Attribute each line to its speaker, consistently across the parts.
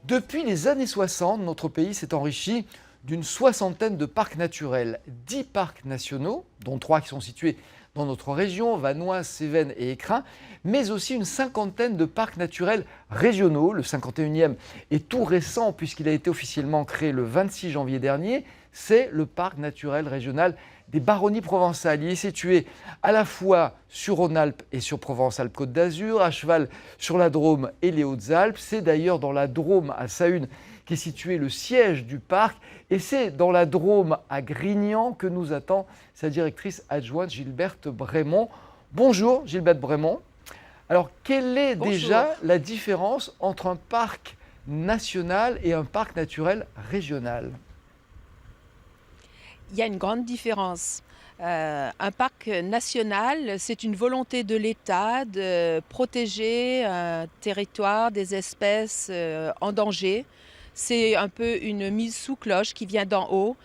Speaker 1: Depuis les années 60, notre pays s'est enrichi d'une soixantaine de parcs naturels, 10 parcs nationaux, dont 3 qui sont situés dans notre région, Vanoise, Cévennes et Écrin, mais aussi une cinquantaine de parcs naturels régionaux. Le 51e est tout récent puisqu'il a été officiellement créé le 26 janvier dernier. C'est le parc naturel régional des Baronnies provençales. Il est situé à la fois sur Rhône-Alpes et sur Provence-Alpes-Côte d'Azur, à cheval sur la Drôme et les Hautes-Alpes. C'est d'ailleurs dans la Drôme, à Sahune, qu'est situé le siège du parc. Et c'est dans la Drôme, à Grignan, que nous attend sa directrice adjointe Gilberte Brémond. Bonjour Gilberte Brémond. Alors, quelle est déjà la différence entre un parc national et un parc naturel régional ?
Speaker 2: Il y a une grande différence. Un parc national, c'est une volonté de l'État de protéger un territoire des espèces en danger. C'est un peu une mise sous cloche qui vient d'en haut.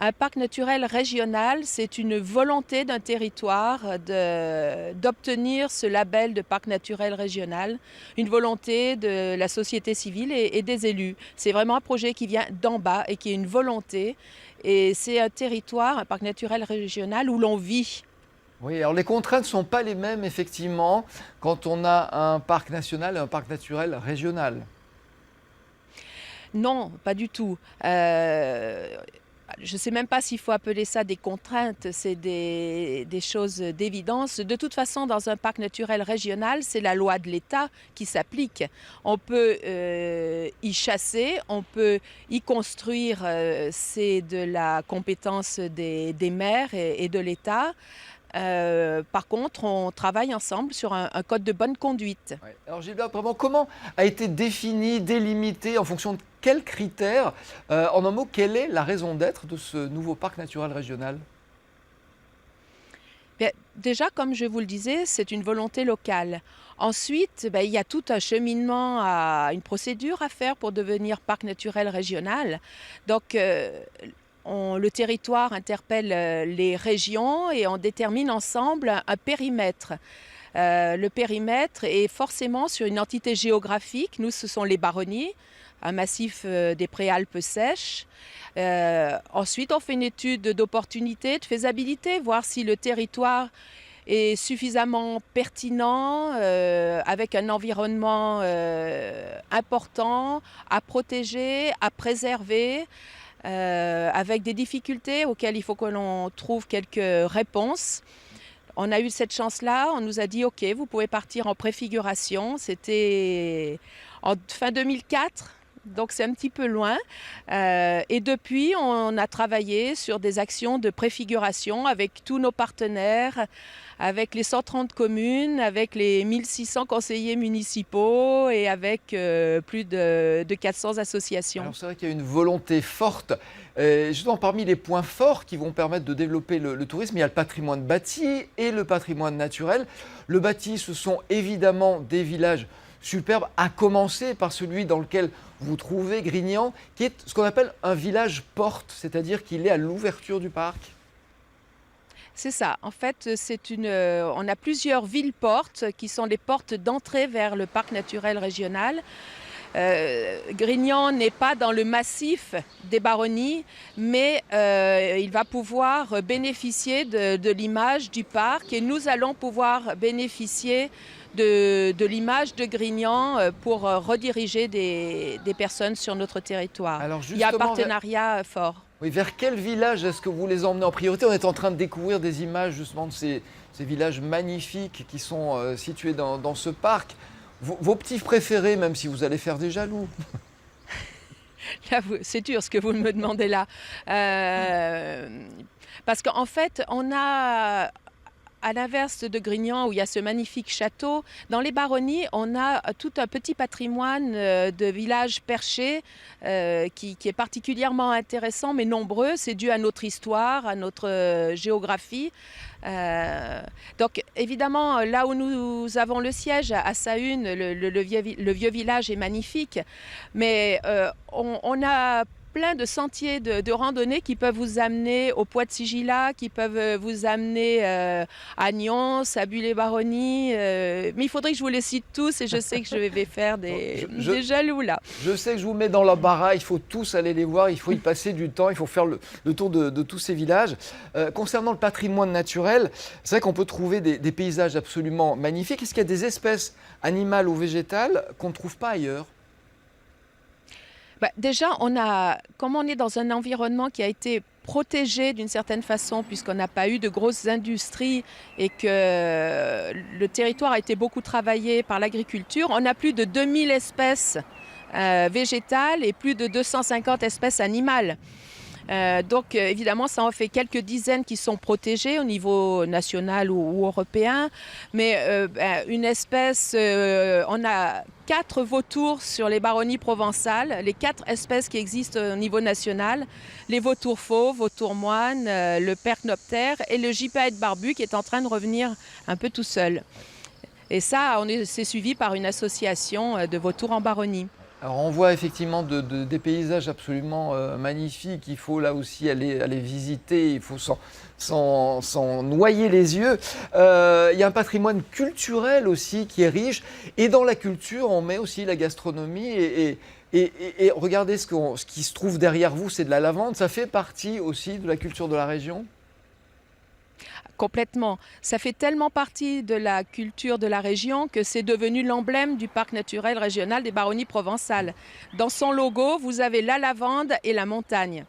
Speaker 2: Un parc naturel régional, c'est une volonté d'un territoire d'obtenir ce label de parc naturel régional, une volonté de la société civile et des élus. C'est vraiment un projet qui vient d'en bas et qui est une volonté. Et c'est un territoire, un parc naturel régional où l'on vit.
Speaker 1: Oui, alors les contraintes ne sont pas les mêmes, effectivement, quand on a un parc national et un parc naturel régional.
Speaker 2: Non, pas du tout. Je ne sais même pas s'il faut appeler ça des contraintes, c'est des choses d'évidence. De toute façon, dans un parc naturel régional, c'est la loi de l'État qui s'applique. On peut y chasser, on peut y construire, c'est de la compétence des maires et de l'État. Par contre, on travaille ensemble sur un code de bonne conduite.
Speaker 1: Ouais. Alors Gilbert, vraiment, comment a été défini, délimité, en fonction de quels critères, en un mot, quelle est la raison d'être de ce nouveau parc naturel régional ?
Speaker 2: Bien, déjà, comme je vous le disais, c'est une volonté locale. Ensuite, il y a tout un cheminement, une procédure à faire pour devenir parc naturel régional. Donc, le territoire interpelle les régions et on détermine ensemble un périmètre. Le périmètre est forcément sur une entité géographique. Nous, ce sont les Baronnies, un massif des Préalpes sèches. Ensuite, on fait une étude d'opportunité, de faisabilité, voir si le territoire est suffisamment pertinent, avec un environnement important à protéger, à préserver. Avec des difficultés auxquelles il faut que l'on trouve quelques réponses. On a eu cette chance-là, on nous a dit « Ok, vous pouvez partir en préfiguration ». C'était en fin 2004, donc c'est un petit peu loin. Et depuis, on a travaillé sur des actions de préfiguration avec tous nos partenaires, avec les 130 communes, avec les 1600 conseillers municipaux et avec plus de 400 associations.
Speaker 1: Alors c'est vrai qu'il y a une volonté forte. Justement, parmi les points forts qui vont permettre de développer le tourisme, il y a le patrimoine bâti et le patrimoine naturel. Le bâti, ce sont évidemment des villages superbes, à commencer par celui dans lequel vous trouvez Grignan, qui est ce qu'on appelle un village porte, c'est-à-dire qu'il est à l'ouverture du parc.
Speaker 2: C'est ça. En fait, on a plusieurs villes-portes qui sont les portes d'entrée vers le parc naturel régional. Grignan n'est pas dans le massif des Baronnies, mais il va pouvoir bénéficier de l'image du parc et nous allons pouvoir bénéficier de l'image de Grignan pour rediriger des personnes sur notre territoire.
Speaker 1: Alors
Speaker 2: il y a un
Speaker 1: justement,
Speaker 2: partenariat fort.
Speaker 1: oui, vers quel village est-ce que vous les emmenez en priorité ? On est en train de découvrir des images justement de ces villages magnifiques qui sont situés dans ce parc. Vos petits préférés, même si vous allez faire des jaloux.
Speaker 2: Là, c'est dur ce que vous me demandez là. Parce qu'en fait, on a, à l'inverse de Grignan, où il y a ce magnifique château, dans les Baronnies, on a tout un petit patrimoine de villages perchés qui est particulièrement intéressant, mais nombreux. C'est dû à notre histoire, à notre géographie. Donc évidemment, là où nous avons le siège, à Sahune, le vieux village est magnifique, mais on a plein de sentiers de randonnée qui peuvent vous amener au Poix de Sigillat, qui peuvent vous amener à Nyons, à Bulle-les-Baronnies. Mais il faudrait que je vous les cite tous et je sais que je vais faire des jaloux là.
Speaker 1: Je sais que je vous mets dans l'embarras, il faut tous aller les voir, il faut y passer du temps, il faut faire le tour de tous ces villages. Concernant le patrimoine naturel, c'est vrai qu'on peut trouver des paysages absolument magnifiques. Est-ce qu'il y a des espèces animales ou végétales qu'on ne trouve pas ailleurs ?
Speaker 2: Déjà, comme on est dans un environnement qui a été protégé d'une certaine façon, puisqu'on n'a pas eu de grosses industries et que le territoire a été beaucoup travaillé par l'agriculture, on a plus de 2000 espèces végétales et plus de 250 espèces animales. Donc évidemment, ça en fait quelques dizaines qui sont protégées au niveau national ou européen. Mais une espèce, on a 4 vautours sur les baronnies provençales, les 4 espèces qui existent au niveau national, les vautours fauves, vautours moines, le percnoptère et le gypaète barbu qui est en train de revenir un peu tout seul. Et ça, c'est suivi par une association de vautours en baronnie.
Speaker 1: Alors on voit effectivement des paysages absolument magnifiques, il faut là aussi aller visiter, il faut s'en noyer les yeux. Il y a un patrimoine culturel aussi qui est riche, et dans la culture on met aussi la gastronomie, et regardez ce qui se trouve derrière vous, c'est de la lavande, ça fait partie aussi de la culture de la région ?
Speaker 2: Complètement. Ça fait tellement partie de la culture de la région que c'est devenu l'emblème du parc naturel régional des Baronnies provençales. Dans son logo, vous avez la lavande et la montagne.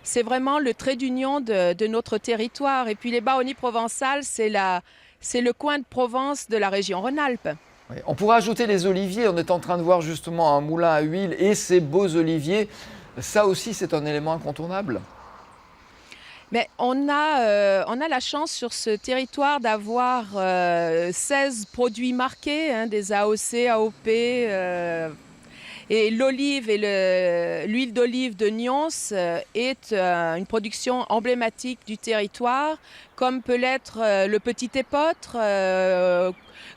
Speaker 2: C'est vraiment le trait d'union de notre territoire. Et puis les Baronnies provençales, c'est le coin de Provence de la région Rhône-Alpes.
Speaker 1: Oui, on pourrait ajouter les oliviers. On est en train de voir justement un moulin à huile et ces beaux oliviers. Ça aussi, c'est un élément incontournable.
Speaker 2: Mais on a la chance sur ce territoire d'avoir 16 produits marqués, des AOC, AOP, et l'olive et l'huile d'olive de Nyons est une production emblématique du territoire, comme peut l'être le petit épeautre,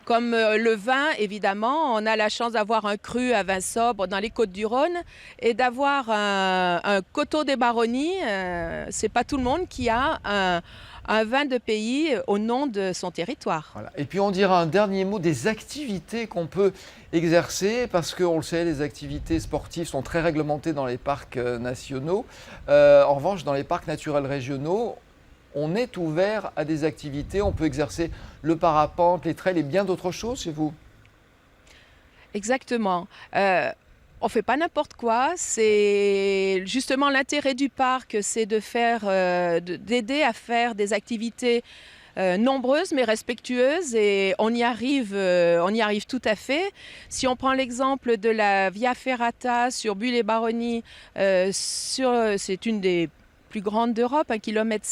Speaker 2: comme le vin, évidemment. On a la chance d'avoir un cru à vin sobre dans les Côtes-du-Rhône et d'avoir un coteau des Baronnies. C'est pas tout le monde qui a un vin de pays au nom de son territoire.
Speaker 1: Voilà. Et puis on dira un dernier mot des activités qu'on peut exercer, parce qu'on le sait, les activités sportives sont très réglementées dans les parcs nationaux. En revanche, dans les parcs naturels régionaux, on est ouvert à des activités, on peut exercer le parapente, les trails et bien d'autres choses chez vous.
Speaker 2: Exactement. On ne fait pas n'importe quoi. C'est justement l'intérêt du parc, c'est d'aider à faire des activités nombreuses mais respectueuses, et on y arrive tout à fait. Si on prend l'exemple de la Via Ferrata sur Bulle-les-Baronnies, c'est une des plus grandes d'Europe, 1,7 km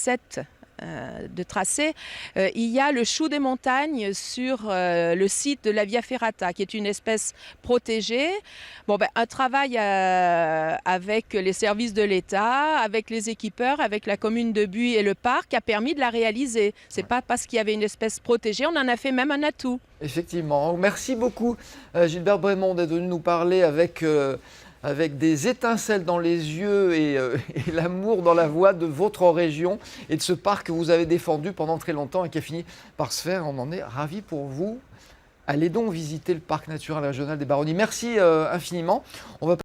Speaker 2: de tracé. Il y a le chou des montagnes sur le site de la Via Ferrata, qui est une espèce protégée. Un travail avec les services de l'État, avec les équipeurs, avec la commune de Buy et le parc a permis de la réaliser. C'est pas parce qu'il y avait une espèce protégée, on en a fait même un atout.
Speaker 1: Effectivement. Merci beaucoup Gilberte Brémond d'être venu nous parler avec des étincelles dans les yeux et l'amour dans la voix de votre région et de ce parc que vous avez défendu pendant très longtemps et qui a fini par se faire. On en est ravis pour vous. Allez donc visiter le parc naturel régional des Baronnies. Merci infiniment. On va